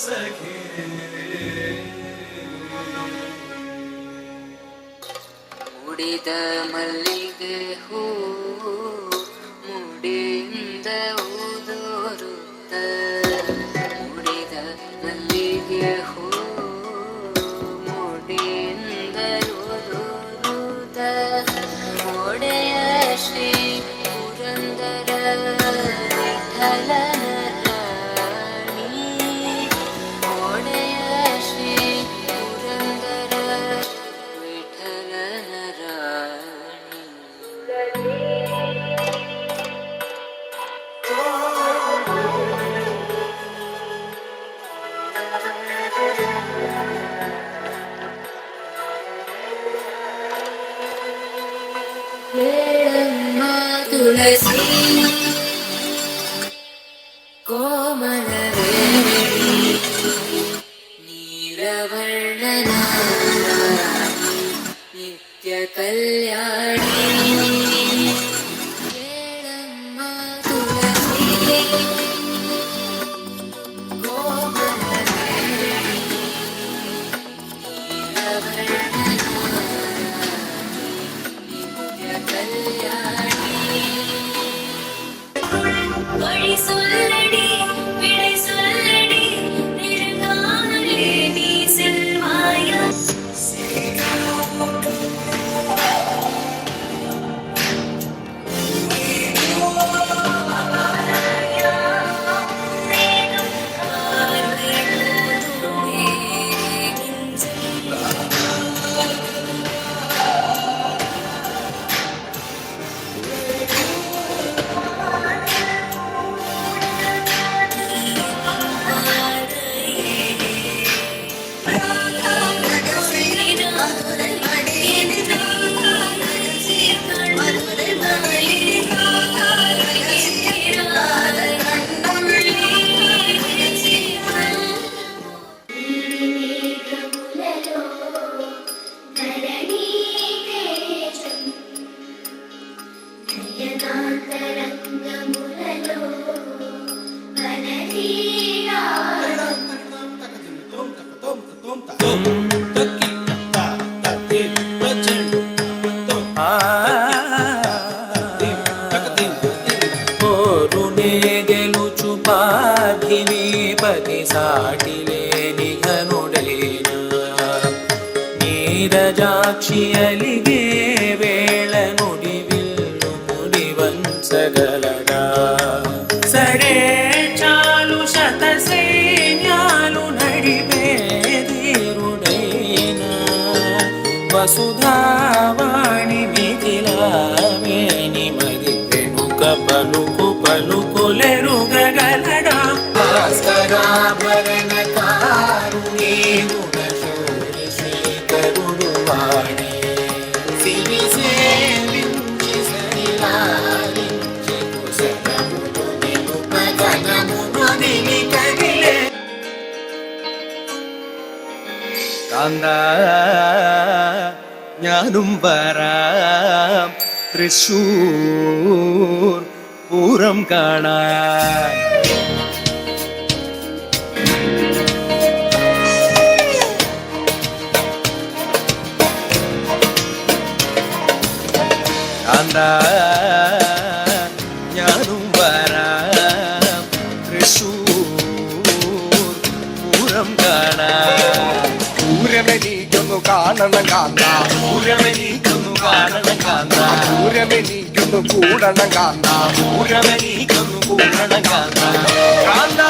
ಸಖಿ ಮುಡಿದ ಮಲ್ಲಿಗೆ ಹೂ ಮುಡಿಯಿಂದ ಊದೋರುತ್ತ ಮುಡಿದ ಮಲ್ಲಿಗೆ ಹೂ ಮುಡಿಯಿಂದ ಊದೋರುತ್ತ ಒಡೆಯ ಶ್ರೀ ಪುರಂದರ ವಿಠಲನ ರಾಣಿ ಒಡೆಯ ಶ್ರೀ ಪುರಂದರ ವಿಠಲನ ರಾಣಿ ಹೇಳಮ್ಮ ತುಳಸಿ ಕೋಮಲವೇಣಿ ನೀಲವರ್ಣನ ನಿತ್ಯ ಕಲ್ಯಾಣಿ ಹೇಳಮ್ಮ ತುಳಸಿ ಕೋಮಲವೇಣಿ ನೀಲವರ್ಣನ ನಿತ್ಯ ಕಲ್ಯಾಣಿ வழி சொல்லடி விடை சொல்லடி நெருங்காமலே நீ செல்வாயா గెలుచు పార్థివీపతి సాటిలేని ఘనుడైన నీరజాక్షియలిగే వేళ నుడి విల్లు ముడివంచగలడా సడే చాలు శత సైన్యాలు నడిపే ధీరుడైన వసుధావాణి మిథిలావేణి మది వెనుక పలుకు పలుకులెరుగగలడా భాస్కరాభరణ కారుణీ గుణశౌరి శ్రీకరుడు వాణి సిరి సేవించి సరిలాలించి కుశలములు నిలుపగనమును దిగి కదిలే കാന്താ ഞാനും വരാം തൃശൂർ പൂരം കാണാൻ കാന്താ ഞാനും വരാം തൃശൂർ പൂരം കാണാൻ പൂരമെനിക്കൊന്നു കാണണം കാന്ത പൂരമെനിക്കൊന്നു കാണണം കാന്ത പൂരമെനിക്കൊന്നു കൂടണം കാന്ത പൂരമെനിക്കൊന്നു കൂടണം കാന്ത കാന്ത